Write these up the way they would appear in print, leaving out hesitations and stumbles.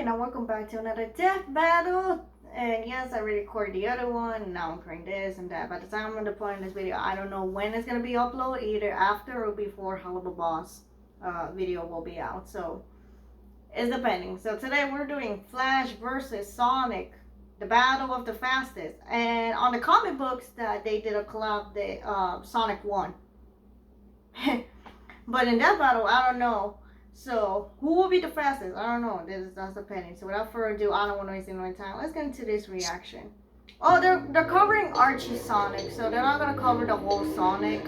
and welcome back to another death battle. And yes, I already recorded the other one, and now I'm recording this and that. By the time I'm deploying this video, I don't know when it's gonna be uploaded, either after or before Hell of a Boss video will be out. So it's depending. So today we're doing Flash versus Sonic, the battle of the fastest. And on the comic books that they did a collab, Sonic won. But in that battle, I don't know. So, who will be the fastest? I don't know. That's depending. So, without further ado, I don't want to waste any time. Let's get into this reaction. Oh, they're covering Archie Sonic, so they're not gonna cover the whole Sonic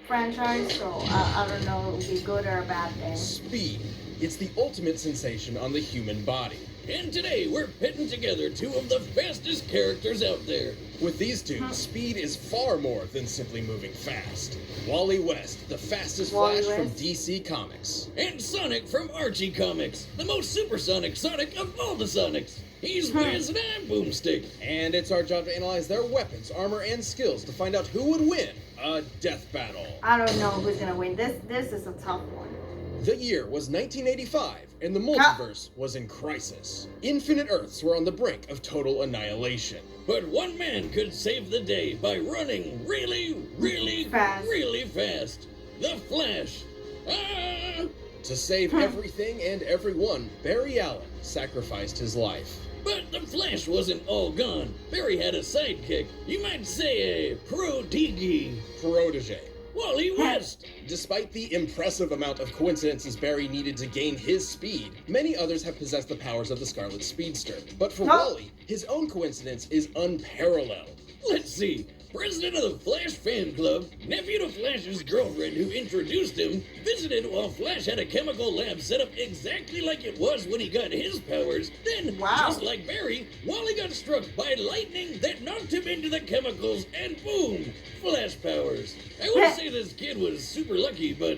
franchise. So, I don't know if it would be good or a bad thing. Speed. It's the ultimate sensation on the human body. And today we're pitting together two of the fastest characters out there. With these two, speed is far more than simply moving fast. Wally West, the fastest Wally Flash from West. DC Comics. And Sonic from Archie Comics, the most supersonic Sonic of all the Sonics. He's Whiz and I'm Boomstick. And it's our job to analyze their weapons, armor, and skills to find out who would win a death battle. I don't know who's gonna win. This is a tough one. The year was 1985, and the multiverse was in crisis. Infinite Earths were on the brink of total annihilation. But one man could save the day by running really fast. The Flash. Ah! To save everything and everyone, Barry Allen sacrificed his life. But the Flash wasn't all gone. Barry had a sidekick. You might say a protege. Protege. Wally West. Despite the impressive amount of coincidences Barry needed to gain his speed, many others have possessed the powers of the Scarlet Speedster. But for Wally, his own coincidence is unparalleled. Let's see. President of the Flash fan club, nephew to Flash's girlfriend who introduced him, visited while Flash had a chemical lab set up exactly like it was when he got his powers. Then, just like Barry, Wally got struck by lightning that knocked him into the chemicals, and boom, Flash powers. I wouldn't say this kid was super lucky, but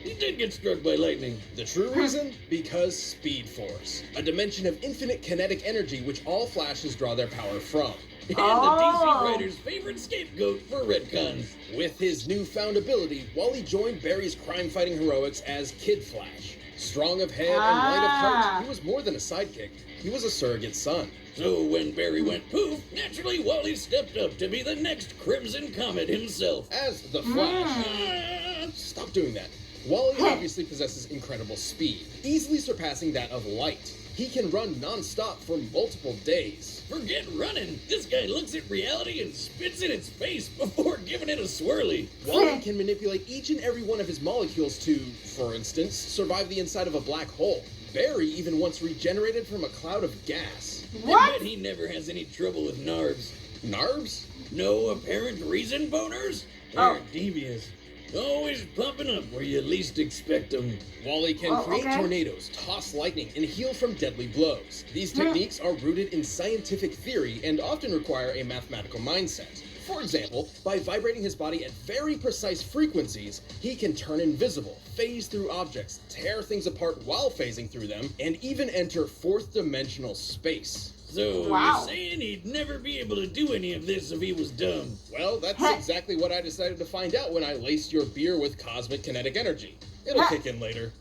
he did get struck by lightning. The true reason? Because Speed Force, a dimension of infinite kinetic energy which all Flashes draw their power from. And the DC writer's favorite scapegoat for retcons. With his newfound ability, Wally joined Barry's crime-fighting heroics as Kid Flash. Strong of head and light of heart, he was more than a sidekick. He was a surrogate son. So when Barry went poof, naturally Wally stepped up to be the next Crimson Comet himself. As the Flash. Stop doing that. Wally obviously possesses incredible speed, easily surpassing that of light. He can run non-stop for multiple days. Forget running. This guy looks at reality and spits in its face before giving it a swirly. Wally can manipulate each and every one of his molecules to, for instance, survive the inside of a black hole. Barry even once regenerated from a cloud of gas. I bet he never has any trouble with NARBs. NARBs? No apparent reason boners? They're devious. Always popping up where you least expect them. Wally can create tornadoes, toss lightning, and heal from deadly blows. These techniques are rooted in scientific theory and often require a mathematical mindset. For example, by vibrating his body at very precise frequencies, he can turn invisible, phase through objects, tear things apart while phasing through them, and even enter fourth-dimensional space. So, you're saying he'd never be able to do any of this if he was dumb? Well, that's exactly what I decided to find out when I laced your beer with cosmic kinetic energy. It'll kick in later.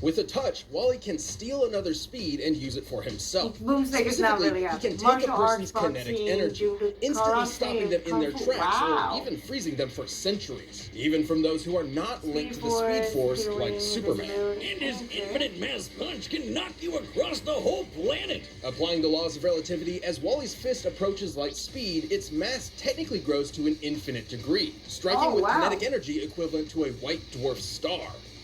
With a touch, Wally can steal another's speed and use it for himself. Boomstick is not really he can take a person's kinetic energy, instantly stopping them in their tracks or even freezing them for centuries. Even from those who are not linked to the Speed Force, like Superman. And his infinite mass punch can knock you across the whole planet. Applying the laws of relativity, as Wally's fist approaches light speed, its mass technically grows to an infinite degree, striking with kinetic energy equivalent to a white dwarf star.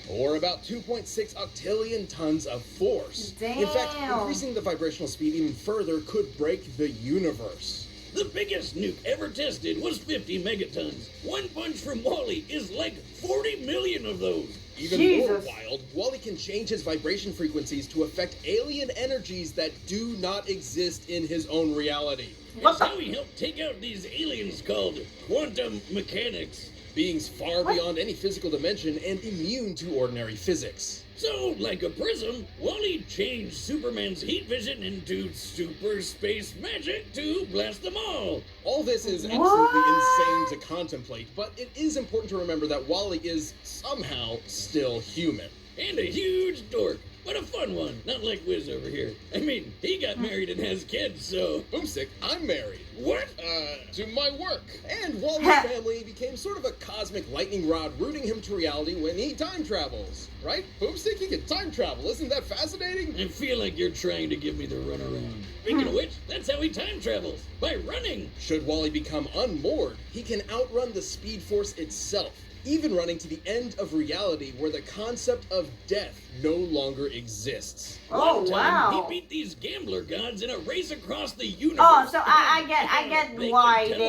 Or about 2.6 octillion tons of force. Damn. In fact, increasing the vibrational speed even further could break the universe. The biggest nuke ever tested was 50 megatons. One punch from Wally is like 40 million of those. Even more wild, Wally can change his vibration frequencies to affect alien energies that do not exist in his own reality. That's how he helped take out these aliens called quantum mechanics. Beings far beyond any physical dimension and immune to ordinary physics. So, like a prism, Wally changed Superman's heat vision into super space magic to blast them all. All this is absolutely insane to contemplate, but it is important to remember that Wally is somehow still human. And a huge dork. but a fun one, not like Wiz over here. I mean, he got married and has kids, so... Boomstick, I'm married. What? To my work. And Wally's family became sort of a cosmic lightning rod rooting him to reality when he time travels. Right? Boomstick, he can time travel. Isn't that fascinating? I feel like you're trying to give me the runaround. Speaking of which, that's how he time travels. By running. Should Wally become unmoored, he can outrun the Speed Force itself, even running to the end of reality where the concept of death no longer exists. Oh, One time, wow. he beat these gambler gods in a race across the universe. Oh, so I get They why could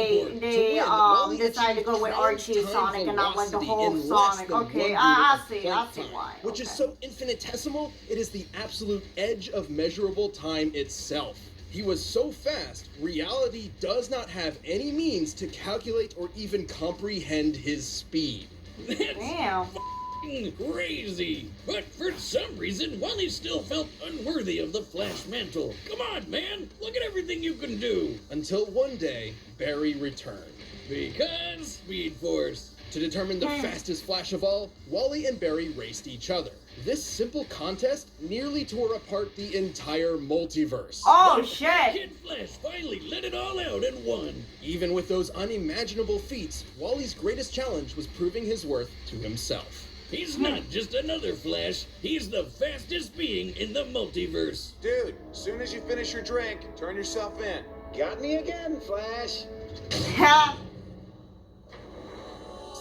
they teleport. Wally decided to go with achieved Archie and time Sonic and not like the velocity whole in less Sonic. than Okay, 1 I unit of see flight time, why. which is Okay. so infinitesimal, it is the absolute edge of measurable time itself. He was so fast, reality does not have any means to calculate or even comprehend his speed. That's Damn. f***ing crazy. But for some reason, Wally still felt unworthy of the Flash mantle. Come on, man. Look at everything you can do. Until one day, Barry returned. Because Speed Force. To determine the fastest Flash of all, Wally and Barry raced each other. This simple contest nearly tore apart the entire multiverse. Oh But shit. Kid Flash finally let it all out and won. Even with those unimaginable feats, Wally's greatest challenge was proving his worth to himself. He's not just another Flash. He's the fastest being in the multiverse. Dude, as soon as you finish your drink, turn yourself in. Got me again, Flash.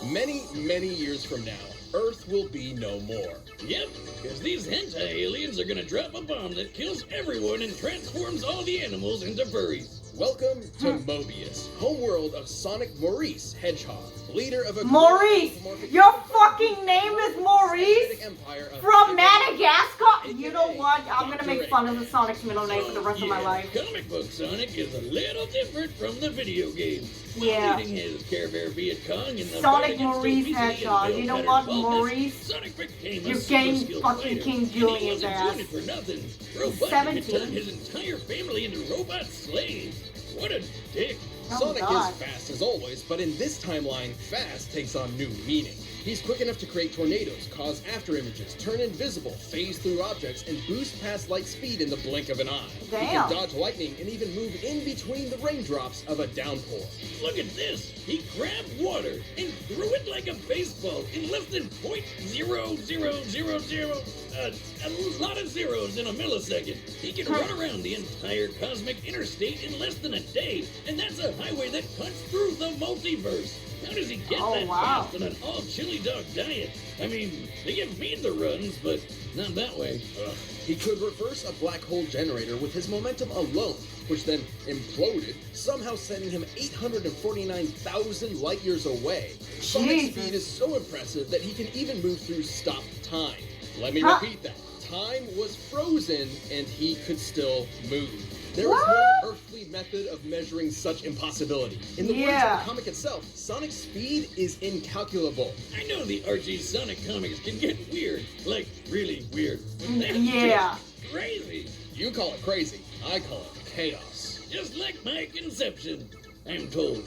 Many, many years from now, Earth will be no more. Yep, because these hentai aliens are gonna drop a bomb that kills everyone and transforms all the animals into furries. Welcome to Mobius, homeworld of Sonic Maurice Hedgehog, leader of a Maurice! anthropomorphic Your fucking name is Maurice? empire of From Madagascar? You know what? I'm gonna make fun of the Sonic's middle name for the rest of my life. Comic book Sonic is a little different from the video game. Yeah. While leading his Care Bear Viet Cong in the Sonic fight against Maurice obesity Hedgehog. and You know Bill what, Pattern baldness, Maurice? Sonic became a You super gained skilled fucking fighter, King and he Julian's wasn't ass. doing it for nothing. Robotnik 17. had turned his entire family into robot slaves. What a dick. Oh, Sonic God. is fast as always, but in this timeline, fast takes on new meaning. He's quick enough to create tornadoes, cause afterimages, turn invisible, phase through objects, and boost past light speed in the blink of an eye. He Damn. can dodge lightning and even move in between the raindrops of a downpour. Look at this. He grabbed water and threw it like a baseball in less than .0000. A lot of zeros in a millisecond. He can run around the entire cosmic interstate in less than a day, and that's a highway that cuts through the multiverse. How does he get Oh, that wow. fast on an all chili dog diet? I mean, they give me the runs, but not that way. Ugh. He could reverse a black hole generator with his momentum alone, which then imploded, somehow sending him 849,000 light years away. Sonic's Jesus. speed is so impressive that he can even move through stopped time. Let me Huh? repeat that. Time was frozen and he could still move. There is What? no earthly method of measuring such impossibility. In the words Yeah. of the comic itself, Sonic's speed is incalculable. I know the Archie Sonic comics can get weird, like really weird. But that's Yeah. just crazy. You call it crazy, I call it chaos. Just like my conception, I'm told.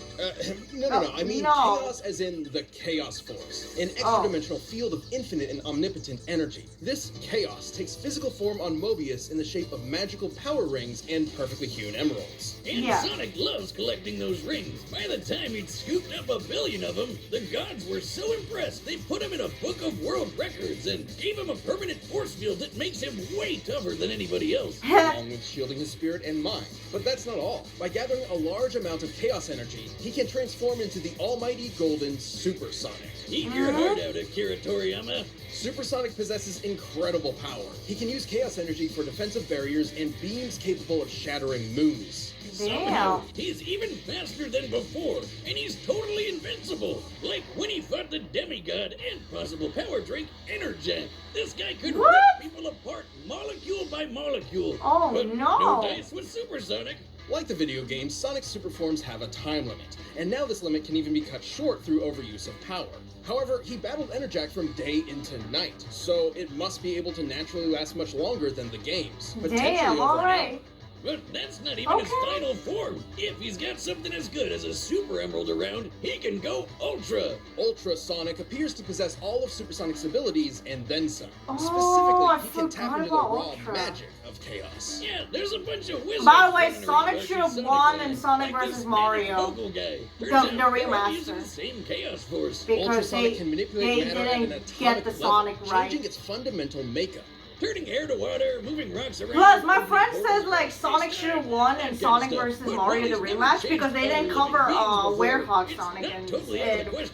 No. I mean No. chaos as in the chaos force. An Oh. extra-dimensional field of infinite and omnipotent energy. This chaos takes physical form on Mobius in the shape of magical power rings and perfectly hewn emeralds. And Yeah. Sonic loves collecting those rings. By the time he'd scooped up 1 billion of them, the gods were so impressed they put him in a book of world records and gave him a permanent force field that makes him way tougher than anybody else. Along with shielding his spirit and mind. But that's not all. By gathering a large amount of chaos energy, he can transform into the almighty golden Super Sonic. Eat your heart out, Akira Toriyama. Supersonic possesses incredible power. He can use chaos energy for defensive barriers and beams capable of shattering moons. Somehow, he's even faster than before, and he's totally invincible. Like when he fought the demigod and possible power drink, Enerjack. This guy could What? rip people apart molecule by molecule. Oh, but no. no dice with Supersonic. Like the video games, Sonic superforms have a time limit, and now this limit can even be cut short through overuse of power. However, he battled Enerjack from day into night, so it must be able to naturally last much longer than the games. potentially Damn, over an alright. hour. But that's not even his final form. If he's got something as good as a Super Emerald around, he can go Ultra. Ultra Sonic appears to possess all of Supersonic's abilities and then some. Oh, I Specifically, he can tap forgot into the about raw Ultra. magic of chaos. Yeah, there's a bunch of wizards. By the way, running Sonic around should have Sonic won Land, in Sonic like vs. this Mario. Vocal guy. The Turns out they're all remaster. using the same Chaos Force. Because Ultra Sonic they can manipulate matter at an didn't atomic get the level, Sonic right. changing its fundamental makeup. Turning air to water, moving rocks around. Plus, my opening friend portals says to like Sonic should have won in Sonic vs. Mario the rematch because they didn't cover Werehog Sonic and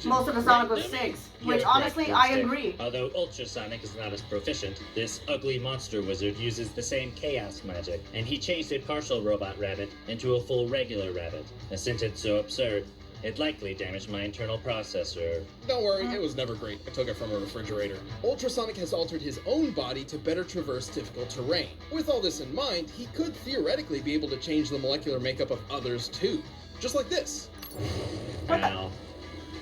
most of the Sonic was 6. Which You're honestly, correct, I Boomstick. agree. Although Ultra Sonic is not as proficient, this ugly monster wizard uses the same chaos magic, and he changed a partial robot rabbit into a full regular rabbit. And since it's so absurd, it likely damaged my internal processor. Don't worry, it was never great. I took it from a refrigerator. Ultrasonic has altered his own body to better traverse difficult terrain. With all this in mind, he could theoretically be able to change the molecular makeup of others too. Just like this. Ow.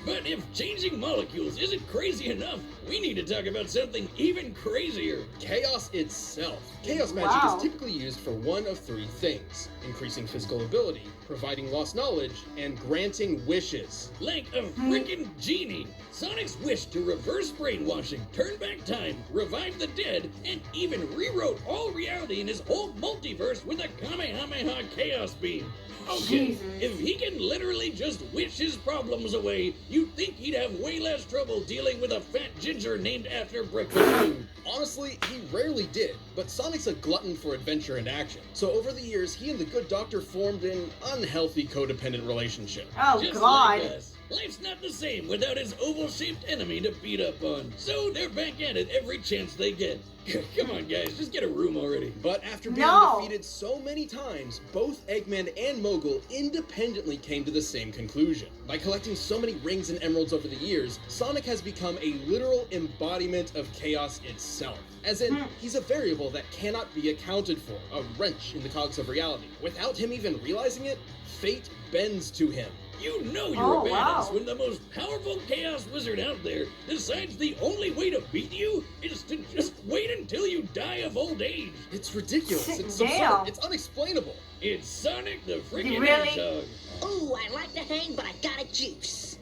But if changing molecules isn't crazy enough, we need to talk about something even crazier. Chaos itself. Chaos magic Wow. is typically used for one of 3 things: increasing physical ability, providing lost knowledge, and granting wishes. Like a freaking genie, Sonic's wish to reverse brainwashing, turn back time, revive the dead, and even rewrote all reality in his whole multiverse with a Kamehameha Chaos Beam. Okay, Jesus. if he can literally just wish his problems away, you'd think he'd have way less trouble dealing with a fat ginger named after breakfast food. Honestly, he rarely did, but Sonic's a glutton for adventure and action. So over the years, he and the good doctor formed an unhealthy codependent relationship. Oh Just God. like us. Life's not the same without his oval-shaped enemy to beat up on. So they're back at it every chance they get. Come on, guys, just get a room already. But after being No. defeated so many times, both Eggman and Mogul independently came to the same conclusion. By collecting so many rings and emeralds over the years, Sonic has become a literal embodiment of chaos itself. As in, he's a variable that cannot be accounted for, a wrench in the cogs of reality. Without him even realizing it, fate bends to him. You know you're Oh, a badass wow. when the most powerful chaos wizard out there decides the only way to beat you is to just wait until you die of old age. It's ridiculous. It's Damn. absurd. It's unexplainable. It's Sonic the freaking Really? Hedgehog. Ooh, I like to hang, but I gotta juice.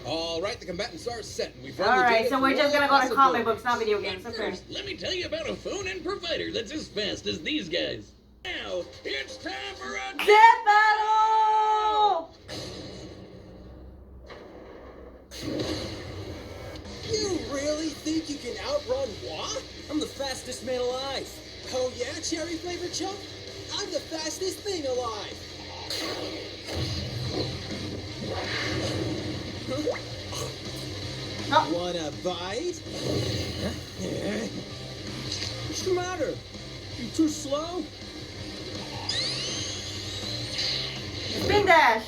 All right, the combatants are set. We've All run the right, gamut so through we're just all gonna go to comic possibilities. books, not video But games. Okay. first, let me tell you about a phone-in provider that's as fast as these guys. Now, it's time for a Death battle! You really think you can outrun Wah? I'm the fastest man alive. Oh yeah, cherry flavored chunk? I'm the fastest thing alive. No. Wanna bite? What's the matter? You too slow? Spin dash.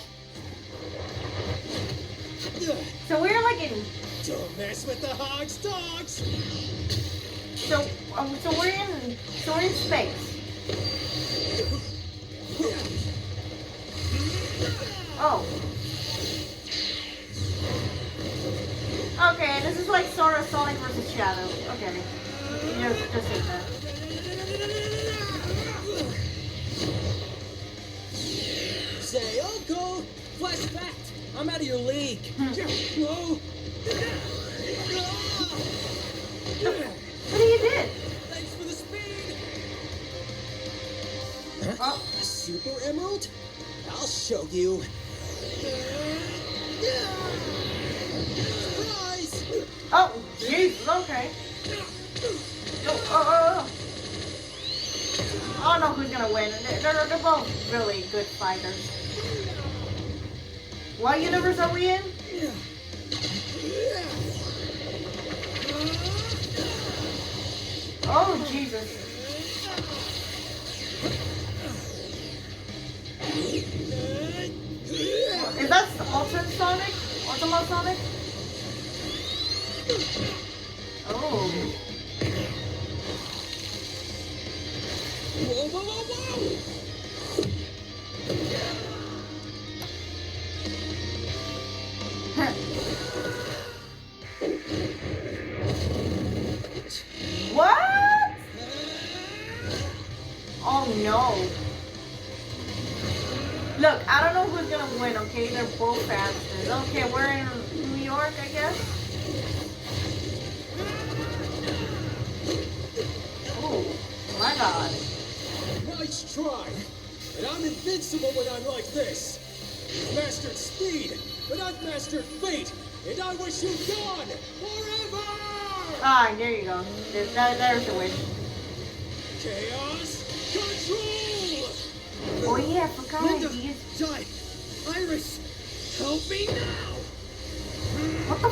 Ugh, So we're like in. don't mess with the hog's dogs. So we're in space. Oh. Okay, this is like sort of Sonic versus Shadow. Okay. Just hit that. Say, Uncle, flash fact. I'm out of your league. Whoa. What do you did? Thanks for the speed. Oh. Super Emerald? I'll show you. Surprise! Oh, jeez. Okay. Oh. I don't know who's gonna win. They're both really good fighters. What universe are we in? Oh, Jesus. Is that Ultimate Sonic? Ultimate Sonic? Oh. Whoa, whoa, whoa, whoa! What? no. Look, I don't know who's gonna win, okay? They're both fastest. Okay, we're in New York, I guess. Oh, my God. Nice try. And I'm invincible when I'm like this. You've mastered speed, but I've mastered fate. And I wish you gone forever! Ah, there you go. There's the win. Chaos control! Oh yeah, I forgot. Linda, He's... Di, Iris, help me now! What the...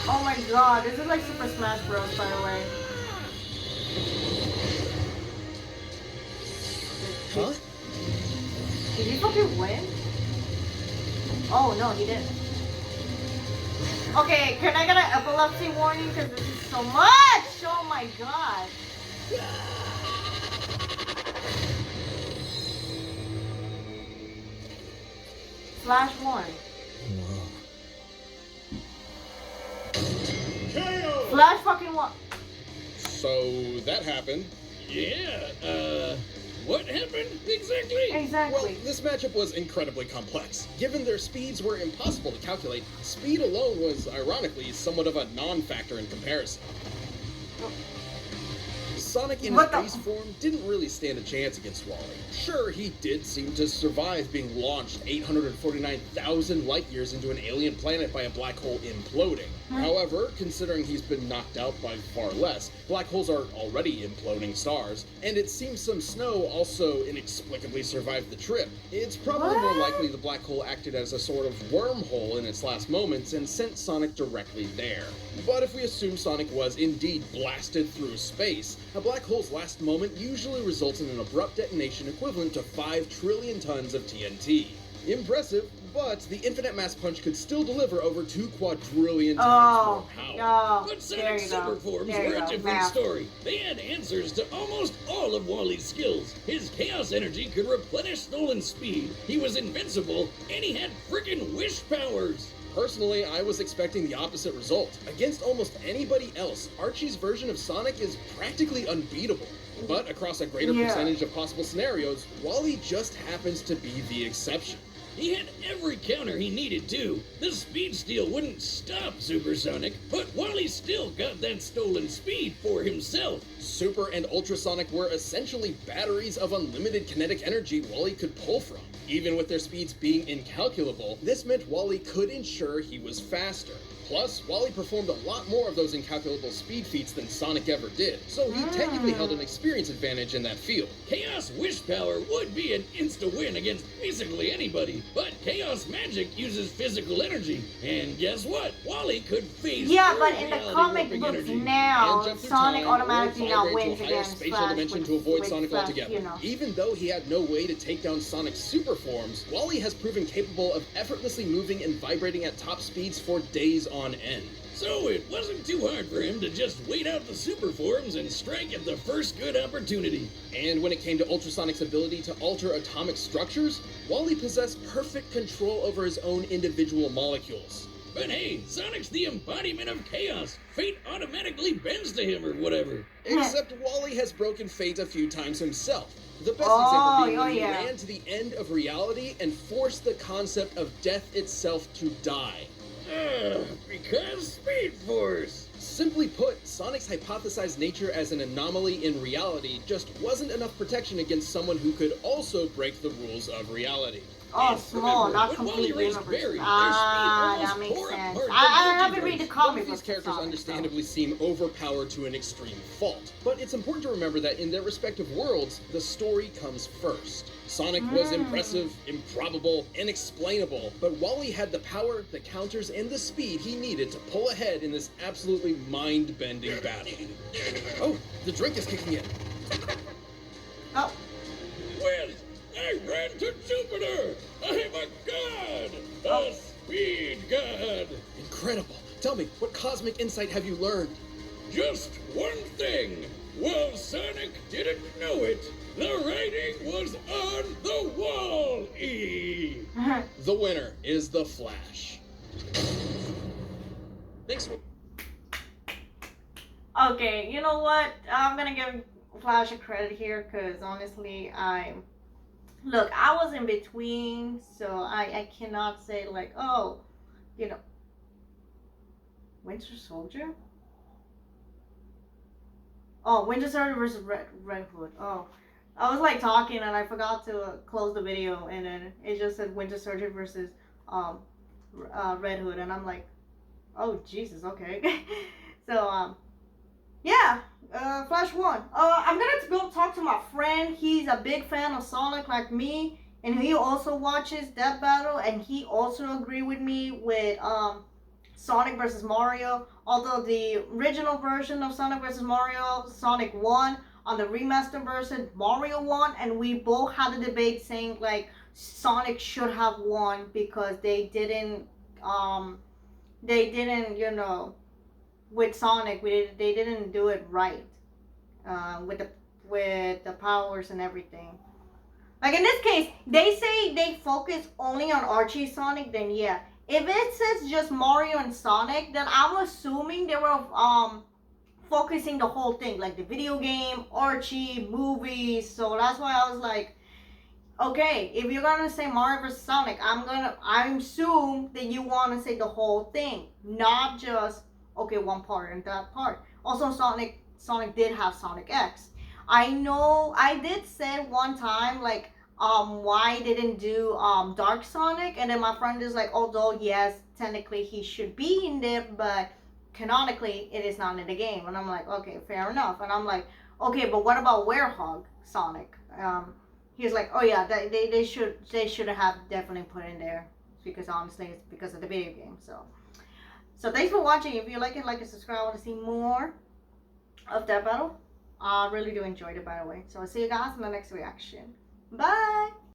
Oh my God, this is like Super Smash Bros, by the way. Huh? Did he fucking win? Oh no, he didn't. Okay, can I get an epilepsy warning? Because this is so much! Oh my God. Flash 1. Flash fucking 1. So that happened. Yeah, what happened exactly? Well, Exactly. this matchup was incredibly complex. Given their speeds were impossible to calculate, speed alone was, ironically, somewhat of a non-factor in comparison. Sonic in his What the- base form didn't really stand a chance against Wally. Sure, he did seem to survive being launched 849,000 light years into an alien planet by a black hole imploding. However, considering he's been knocked out by far less, black holes are already imploding stars, and it seems some snow also inexplicably survived the trip. It's probably more likely the black hole acted as a sort of wormhole in its last moments and sent Sonic directly there. But if we assume Sonic was indeed blasted through space, a black hole's last moment usually results in an abrupt detonation equivalent to 5 trillion tons of TNT. Impressive, but the infinite mass punch could still deliver over 2 quadrillion times more power. Oh, But there Sonic's you go. super forms There you were a go. different Math. story. They had answers to almost all of Wally's skills. His chaos energy could replenish stolen speed, he was invincible, and he had frickin' wish powers. Personally, I was expecting the opposite result. Against almost anybody else, Archie's version of Sonic is practically unbeatable. But across a greater percentage of possible scenarios, Wally just happens to be the exception. He had every counter he needed to. The speed steal wouldn't stop Supersonic, but Wally still got that stolen speed for himself. Super and Ultrasonic were essentially batteries of unlimited kinetic energy Wally could pull from. Even with their speeds being incalculable, this meant Wally could ensure he was faster. Plus, Wally performed a lot more of those incalculable speed feats than Sonic ever did, so he technically held an experience advantage in that field. Chaos Wish Power would be an insta-win against basically anybody, but Chaos Magic uses physical energy, and guess what? Wally could phase Yeah, through but in the reality comic warping books energy. now, And jump through Sonic time, automatically or now vibrate wins to a higher against spatial Flash dimension with- to avoid with Sonic Flash, altogether. you know. Even though he had no way to take down Sonic's super forms, Wally has proven capable of effortlessly moving and vibrating at top speeds for days on end. So it wasn't too hard for him to just wait out the super forms and strike at the first good opportunity. And when it came to Ultrasonic's ability to alter atomic structures, Wally possessed perfect control over his own individual molecules. But hey, Sonic's the embodiment of chaos. Fate automatically bends to him or whatever. Except Wally has broken fate a few times himself. The best Oh, example being when he yeah. ran to the end of reality and forced the concept of death itself to die. Because Speed Force. Simply put, Sonic's hypothesized nature as an anomaly in reality just wasn't enough protection against someone who could also break the rules of reality. Oh, And small, remember, not when complete Wally raised universe. Barry, their Ah, speed that almost makes tore sense. apart the I haven't read the multiverse. comic Both of these books. characters Sonic, understandably seem overpowered to an extreme fault, but it's important to remember that in their respective worlds, the story comes first. Sonic was impressive, improbable, inexplainable, but Wally had the power, the counters, and the speed he needed to pull ahead in this absolutely mind-bending battle. Oh, the drink is kicking in. Oh, Well, I ran to Jupiter. I'm a god. A speed god. Incredible. Tell me, what cosmic insight have you learned? Just one thing. Well, Sonic didn't know it. The writing was on the wall, E. The winner is the Flash. Thanks. okay, you know what? I'm gonna give Flash a credit here because honestly, I was in between, so I cannot say like, oh, you know, Winter Soldier. Oh, Winter Soldier versus Red Hood. Oh, I was like talking and I forgot to close the video, and then it just said Winter Soldier versus um Red Hood, and I'm like, oh Jesus, okay. So yeah, Flash won. I'm gonna go talk to my friend. He's a big fan of Sonic like me, and he also watches that battle, and he also agreed with me with Sonic versus Mario. Although the original version of Sonic versus Mario, Sonic won. On the remaster version, Mario won, and we both had a debate saying like Sonic should have won because they didn't, with Sonic, they didn't do it right with the powers and everything. Like in this case, they say they focus only on Archie Sonic. Then yeah, if it says just Mario and Sonic, then I'm assuming they were focusing the whole thing, like the video game, Archie, movies. So that's why I was like, okay, if you're gonna say Mario vs. Sonic, I assume that you want to say the whole thing, not just okay one part and that part. Also, Sonic did have Sonic X. I know I did say one time like why didn't do Dark Sonic, and then my friend is like, although yes technically he should be in there, but canonically it is not in the game. And I'm like, okay, fair enough. And I'm like, okay, but what about Werehog Sonic? He's like, oh yeah, they should have definitely put in there because honestly it's because of the video game. So thanks for watching. If you like it, subscribe. I want to see more of that battle. I really do enjoy it, by the way. So I'll see you guys in the next reaction. Bye.